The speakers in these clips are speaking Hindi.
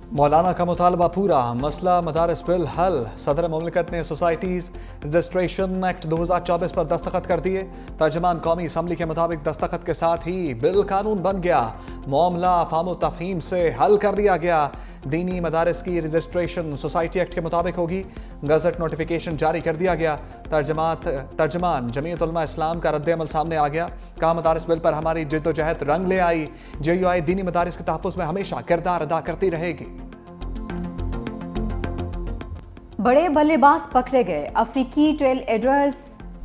मौलाना का मुतालबा पूरा, मसला मदारस बिल हल। सदर मुमलिकत ने सोसाइटीज़ रजिस्ट्रेशन एक्ट 2024 पर दस्तखत कर दिए। तर्जमान कौमी असम्बली के मुताबिक दस्तखत के साथ ही बिल कानून बन गया। मामला फाहम तफहीम से हल कर लिया गया। दीनी मदारस की रजिस्ट्रेशन सोसाइटी एक्ट के मुताबिक होगी। गजट नोटिफिकेशन जारी कर दिया गया। तर्जमान जमीयत उलमा इस्लाम का रद्द अमल सामने आ गया। कहा, मदारस बिल पर हमारी जिद्दोजहद रंग ले आई। JUI दीनी मदारस के तहफ़्फ़ुज़ में हमेशा किरदार अदा करती रहेगी। बड़े बल्लेबाज पकड़े गए, अफ्रीकी टेल एडर्स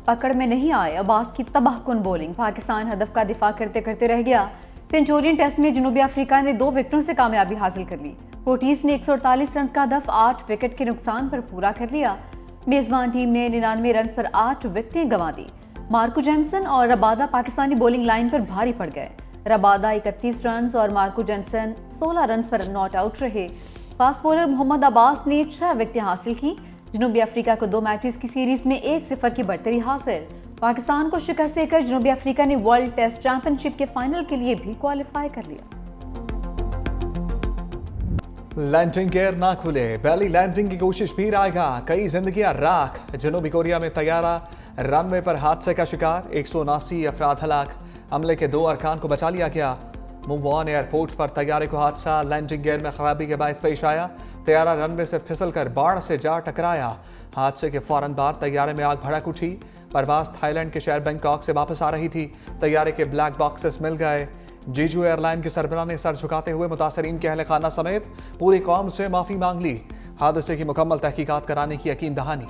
पकड़ में नहीं आए। अब्बास की तबाहकुन बॉलिंग, पाकिस्तान हदफ का दिफा करते करते रह गया। सेंचुरियन टेस्ट में जनूबी अफ्रीका ने 2 विकेटों से कामयाबी हासिल कर ली। फोर्टीज ने 148 रन का हदफ 8 विकेट के नुकसान पर पूरा कर लिया। मेजबान टीम ने 99 रन पर 8 विकेटें गंवा दी। मार्को जेनसन और रबादा पाकिस्तानी बॉलिंग लाइन पर भारी पड़ गए। रबादा 31 रन और मार्को जेनसन 16 रन पर नॉट आउट रहे। फास्ट बॉलर मोहम्मद अब्बास ने 6 विकेटें हासिल की। जनूबी अफ्रीका को 2 मैचेस की सीरीज में 1-0 की बढ़तरी हासिल। पाकिस्तान को शिकस्त देकर जनूबी अफ्रीका ने वर्ल्ड टेस्ट चैंपियनशिप के फाइनल के लिए भी क्वालिफाई कर लिया। लैंडिंग गियर ना खुले, पहली लैंडिंग की कोशिश भी आएगा। कई जिंदगियां राख। जनूबी कोरिया में तैयारा रनवे पर हादसे का शिकार, 179 अफराद हलाक। अमले के 2 अरकान को बचा लिया गया। मुंबई एयरपोर्ट पर तैयारे को हादसा लैंडिंग गियर में खराबी के बायस पेश आया। तैयारा रनवे से फिसलकर बाढ़ से जा टकराया। हादसे के फौरन बाद तैयारे में आग भड़क उठी। परवाज थाईलैंड के शहर बैंकॉक से वापस आ रही थी। तैयारे के ब्लैक बॉक्सेस मिल गए। जीजू एयरलाइन के सरबराह ने सर झुकाते हुए मुतासरीन के अहले खाना समेत पूरी कौम से माफी मांग ली। हादसे की मुकम्मल तहकीकात कराने की यकीन दहानी।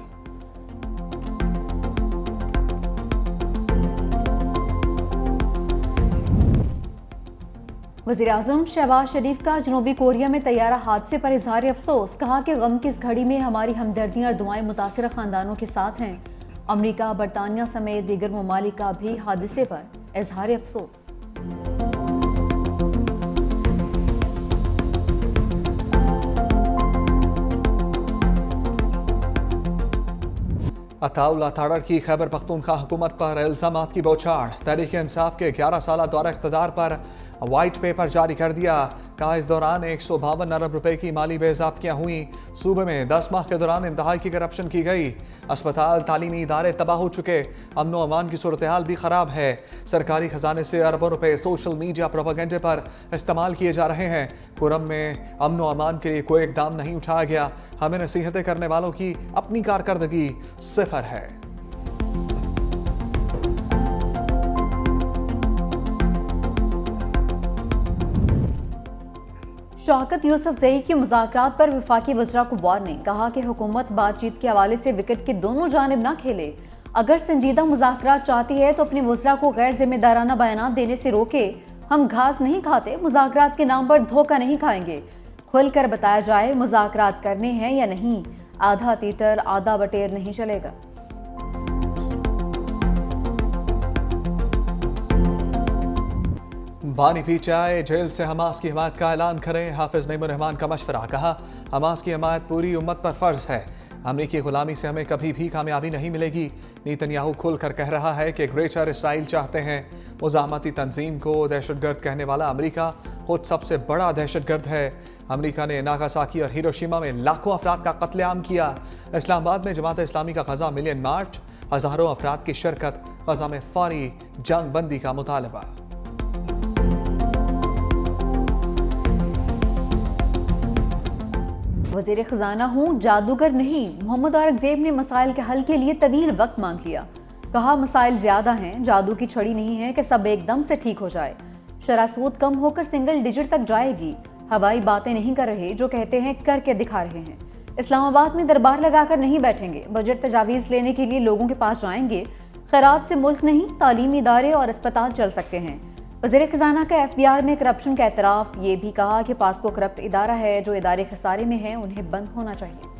वज़ीर-ए-आज़म शहबाज शरीफ का जनूबी कोरिया में तैयारा हादसे पर इजहार अफसोस। कहा कि गम की इस घड़ी में हमारी हमदर्दियां और दुआएं मुतासिर खानदानों के साथ हैं। अमरीका, बरतानिया समेत दीगर ममालिक का भी हादसे पर इजहार अफसोस। अताउल्लाह ताड़र की खैबर पख्तूनख्वा हुकूमत पर इल्जामात की बौछार। तहरीक इंसाफ के 11 साल दौरा इख्तिदार पर वाइट पेपर जारी कर दिया। कहा, इस दौरान 152 अरब रुपए की माली बेज़ाब्तियाँ हुई। सूबे में 10 माह के दौरान इंतहाई की करप्शन की गई। अस्पताल, तालीमी इदारे तबाह हो चुके। अमन अमान की सूरत हाल भी खराब है। सरकारी खजाने से अरबों रुपए सोशल मीडिया प्रोपेगेंडे पर इस्तेमाल किए जा रहे हैं। कुरम में अमन अमान के लिए कोई इकदाम नहीं उठाया गया। हमें नसीहतें करने वालों की अपनी कारकर्दगी 0 है। शौकत यूसुफजई की मुज़ाकरात पर वफाकी वज़रा को वार्निंग। कहा कि हुकूमत बातचीत के हवाले से विकेट के दोनों जानिब ना खेले। अगर संजीदा मुज़ाकरात चाहती है तो अपने वज़रा को गैर जिम्मेदाराना बयान देने से रोके। हम घास नहीं खाते, मुज़ाकरात के नाम पर धोखा नहीं खाएंगे। खुलकर बताया जाए मुज़ाकरात करने हैं या नहीं। आधा तीतर आधा बटेर नहीं चलेगा। बानी पी चाय, जेल से हमास की हिमायत का ऐलान करें। हाफिज नईमुर रहमान का मशवरा। कहा, हमास की हिमायत पूरी उम्मत पर फर्ज है। अमरीकी गुलामी से हमें कभी भी कामयाबी नहीं मिलेगी। नेतन्याहू खुलकर कह रहा है कि ग्रेटर इसराइल चाहते हैं। मुज़ाहमती तंजीम को दहशतगर्द कहने वाला अमरीका खुद सबसे बड़ा दहशतगर्द है। अमरीका ने नागासाकी और हिरोशिमा में लाखों अफराद का कत्लेआम किया। इस्लामाबाद में जमात इस्लामी का गजा मिलियन मार्च, हजारों अफराद की शिरकत। गजा में फौरी जंग बंदी का मुतालबा। वज़ीर ख़ज़ाना हूँ, जादूगर नहीं। मोहम्मद औरंगज़ेब ने मसाइल के हल के लिए तवील वक्त मांग लिया। कहा, मसाइल ज़्यादा हैं, जादू की छड़ी नहीं है कि सब एकदम से ठीक हो जाए। शरह सूद कम होकर सिंगल डिजिट तक जाएगी। हवाई बातें नहीं कर रहे, जो कहते हैं करके दिखा रहे हैं। इस्लामाबाद में दरबार लगाकर नहीं बैठेंगे। बजट तजावीज़ लेने के लिए लोगों के पास जाएंगे। खैरात से मुल्क नहीं, तालीमी इदारे और अस्पताल चल सकते हैं। वज़ीर ख़ज़ाना का FBR में करप्शन का एतराफ़। ये भी कहा कि पासको करप्ट इदारा है, जो इदारे खसारे में हैं, उन्हें बंद होना चाहिए।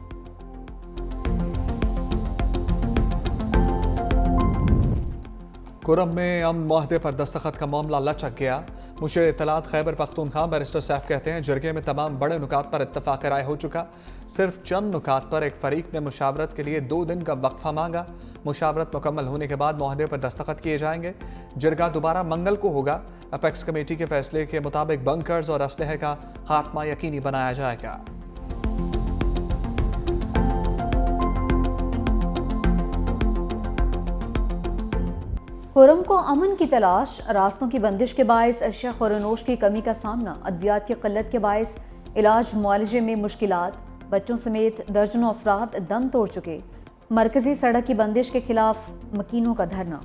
कुरम में अमन मुआहदे पर दस्तखत का मामला लचक गया। मुशीर इत्तलात खैबर पख्तूनख्वा बैरिस्टर सैफ कहते हैं जरगे में तमाम बड़े नुकात पर इत्तफाक राय हो चुका, सिर्फ चंद नुकात पर एक फरीक ने मुशावरत के लिए 2 दिन का वक्फा मांगा। मुशावरत मुकम्मल होने के बाद मुआहदे पर दस्तखत किए जाएंगे। जरगा दोबारा मंगल को होगा। अपेक्स कमेटी के फैसले के मुताबिक बंकर्स और असलहे का खात्मा यकीनी बनाया जाएगा। खुर्रम को अमन की तलाश, रास्तों की बंदिश के बायस अशिया खुरनोश की कमी का सामना, अद्वियात की किल्लत के बायस इलाज मुआलजे में मुश्किलात, बच्चों समेत दर्जनों अफराद दम तोड़ चुके, मरकजी सड़क की बंदिश के खिलाफ मकीनों का धरना।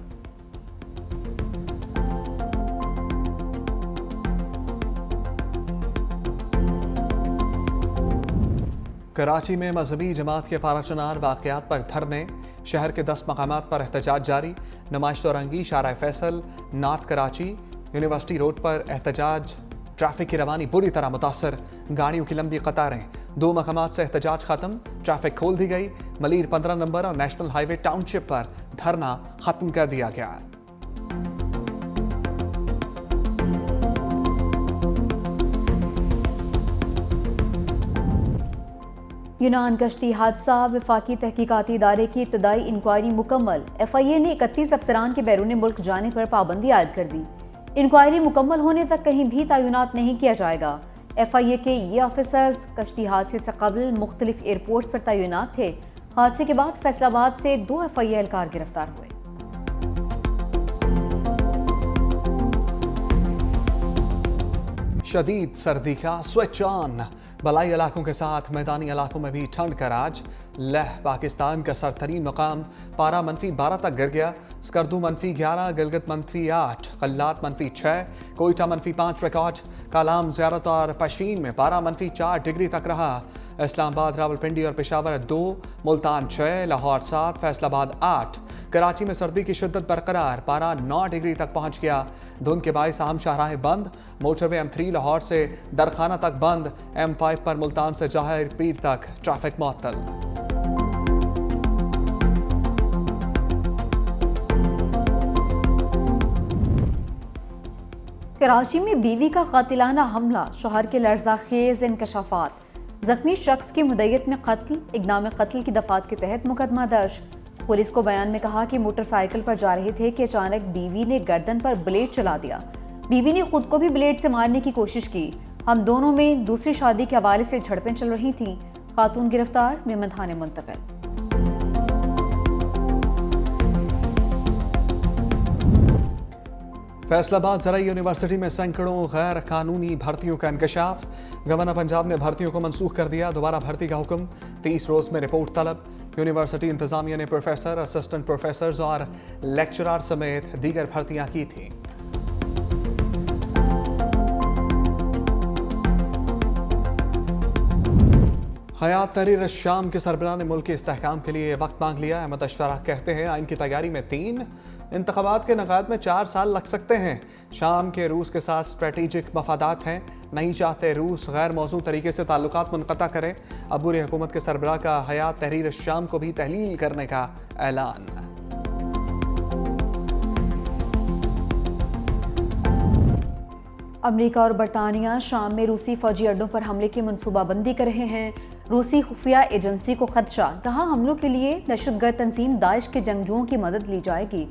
कराची में मजहबी जमात के पाराचनार वाक़यात पर धरने, शहर के 10 मकामात पर एहतजाज जारी। नुमाइश दौरंगी शारा Faisal, north Karachi, university road पर एहतजाज। ट्रैफिक की रवानी बुरी तरह मुतासर, गाड़ियों की लंबी कतारें। 2 मकामात से एहतजाज खत्म, ट्रैफिक खोल दी गई। मलीर 15 नंबर और नेशनल हाईवे टाउनशिप पर धरना खत्म कर दिया गया। यूनान कश्ती हादसा, वफाकी तहकीकाती इदारे की इब्तदाई इंक्वायरी मुकम्मल। FIA ने 31 अफसरान के बैरून मुल्क जाने पर पाबंदी आयद कर दी। इंक्वायरी मुकम्मल होने तक कहीं भी तैनात नहीं किया जाएगा। FIA के ये ऑफिसर्स कश्ती हादसे से कबल मुख्तलिफ एयरपोर्ट्स पर तैनात थे। हादसे के बाद फैसलाबाद से 2 FIA एहलकार गिरफ्तार हुए। शदीद सर्दी का स्विच ऑन, बलाई इलाकों के साथ मैदानी इलाकों में भी ठंड का राज। लह पाकिस्तान का सरतरीन मकाम, पारा -12 तक गिर गया। स्कर्दू -11, गिलगित -8, कल्लात -6, कोयटा -5 रिकॉर्ड। कालाम, ज़ियारत और पशीन में पारा -4 डिग्री तक रहा। इस्लामाबाद, रावलपिंडी और पेशावर 2, मुल्तान 6, लाहौर 7, फैसलाबाद 8। कराची में सर्दी की शिद्दत बरकरार, पारा 9 डिग्री तक पहुंच गया। धुंध के बायस अहम शाहराहें बंद। मोटरवे M3 लाहौर से दरखाना तक बंद। M5 पर मुल्तान से जाहिर पीर तक ट्रैफिक मुअत्तल। कराची में बीवी का कातिलाना हमला, शोहर के लर्ज़ाखेज़ इंकशाफात। जख्मी शख्स की मुद्दत में कत्ल, इक़दाम कत्ल की दफात के तहत मुकदमा दर्ज। पुलिस को बयान में कहा कि मोटरसाइकिल पर जा रहे थे कि अचानक बीवी ने गर्दन पर ब्लेड चला दिया। बीवी ने खुद को भी ब्लेड से मारने की कोशिश की। हम दोनों में दूसरी शादी के हवाले से झड़पें चल रही थीं। खातून गिरफ्तार, मेमन थाने मुंतकिल। फैसलाबाद ज़राई यूनिवर्सिटी में सैकड़ों गैर कानूनी भर्तियों का इंकशाफ। गवर्नर पंजाब ने भर्तियों को मनसूख कर दिया। दोबारा भर्ती का हुक्म, 30 रोज़ में रिपोर्ट तलब। यूनिवर्सिटी इंतजामिया ने प्रोफेसर, असिस्टेंट प्रोफेसर और लेक्चरर समेत दीगर भर्तियां की थीं। हयात तहरीर शाम के सरबराह ने मुल्क के इस्तेहकाम के लिए वक्त मांग लिया। अहमद अशफाक कहते हैं आइन की तैयारी में 3, इंतखाबात के नकाद में 4 साल लग सकते हैं। शाम के रूस के साथ स्ट्रेटेजिक मफादात हैं, नहीं चाहते रूस गैर मौजूद तरीके से ताल्लुकात मुनक़ता करे। अबूरी हुकूमत के सरबराह का हयात तहरीर शाम को भी तहलील करने का ऐलान। अमेरिका और बरतानिया शाम में रूसी फौजी अड्डों पर हमले की मनसूबाबंदी कर रहे हैं। रूसी खुफिया एजेंसी को खदशा, कहा हमलों के लिए दहशतगर्द तंजीम दाइश के जंगजुओं की मदद ली जाएगी।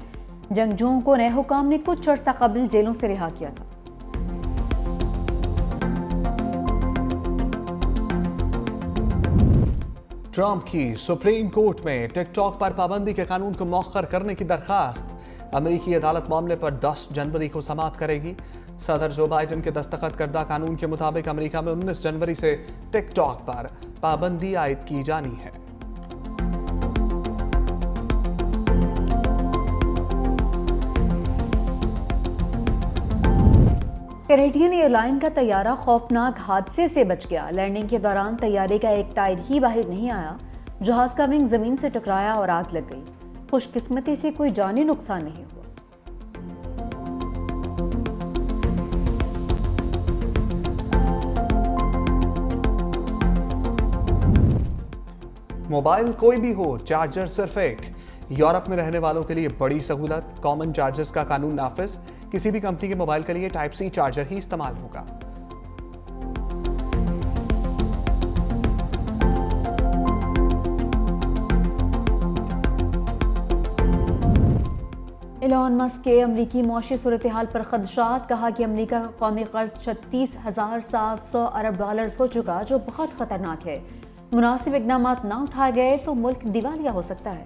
जंगजुओं को नए हुकाम ने कुछ अर्सा कबल जेलों से रिहा किया था। ट्रंप की सुप्रीम कोर्ट में टिकटॉक पर पाबंदी के कानून को मौखर करने की दरखास्त। अमेरिकी अदालत मामले पर 10 जनवरी को समाअत करेगी। सदर जो बाइडन के दस्तखत करदा कानून के मुताबिक अमेरिका में 19 जनवरी से टिकटॉक पर पाबंदी आयद की जानी है। कैनेडियन एयरलाइन का तैयारा खौफनाक हादसे से बच गया। लैंडिंग के दौरान तैयारे का एक टायर ही बाहर नहीं आया। जहाज का विंग जमीन से टकराया और आग लग गई। खुशकिस्मती से कोई जानी नुकसान नहीं हुआ। मोबाइल कोई भी हो, चार्जर सिर्फ एक। यूरोप में रहने वालों के लिए बड़ी सहूलत, कॉमन चार्जर्स का कानून नाफिज। किसी भी कंपनी के मोबाइल के लिए टाइप सी चार्जर ही इस्तेमाल होगा। एलॉन मस्क के अमरीकी मौशी सूरत हाल पर खदशात, कहा कि अमरीका का कौमी कर्ज 36,700 अरब डॉलर हो चुका, जो बहुत खतरनाक है। मुनासिब इकदाम न उठाए गए तो मुल्क दिवालिया हो सकता है।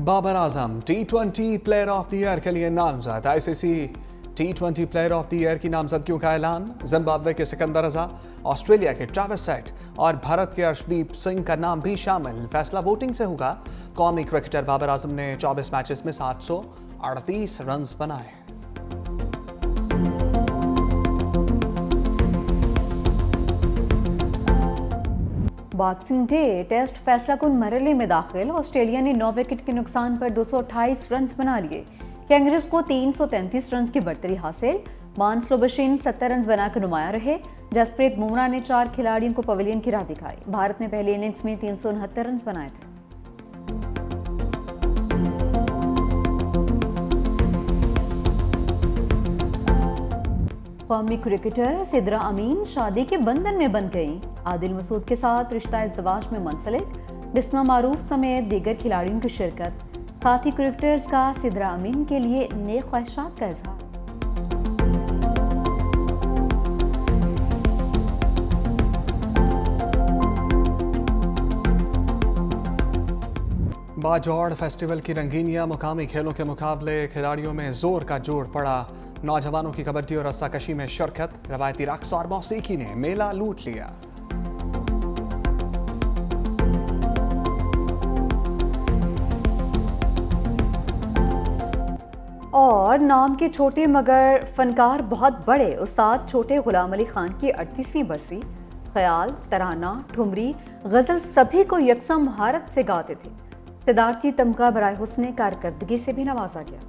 Babar Azam T20 player of the year के लिए नामजद। ICC T20 player of the year की नामजदगियों का ऐलान। जिम्बाब्वे के सिकंदर रजा, ऑस्ट्रेलिया के ट्रेविस हेड और भारत के अर्शदीप सिंह का नाम भी शामिल। फैसला वोटिंग से होगा। कौमी क्रिकेटर बाबर आजम ने 24 मैचेस में 738 रन बनाए। बॉक्सिंग डे टेस्ट फैसला कुन मरहले में दाखिल। ऑस्ट्रेलिया ने 9 विकेट के नुकसान पर 228 रन बना लिए। कैंगरीज को 333 रन की बढ़तरी हासिल। मानसलोबशिन 70 रन बनाकर नुमाया रहे। जसप्रीत बुमराह ने 4 खिलाड़ियों को पवेलियन की राह दिखाई। भारत ने पहली इनिंग्स में 369 रन बनाए थे। कौमी क्रिकेटर सिद्रा अमीन शादी के बंधन में बंध गईं। आदिल मसूद के साथ रिश्ता इज़्दिवाज में मुंसलिक। बिस्मा मारूफ समेत दीगर खिलाड़ियों की शिरकत। साथी क्रिकेटर्स का सिद्रा अमीन के लिए नेक ख्वाहिशात का इजहार। बाजौड़ फेस्टिवल की रंगीनियां, मुकामी खेलों के मुकाबले, खिलाड़ियों में जोर का जोड़ पड़ा। नौजवानों की कबड्डी और रस्साकशी में शिरकत। रवायती रक्स और मौसीकी ने मेला लूट लिया। और नाम के छोटे मगर फनकार बहुत बड़े उस्ताद छोटे गुलाम अली खान की 38वीं बरसी। ख्याल, तराना, ठुमरी, गजल सभी को यकसा महारत से गाते थे। सिद्धार्थी तमगा बराए हुस्ने कारकर्दगी से भी नवाजा गया।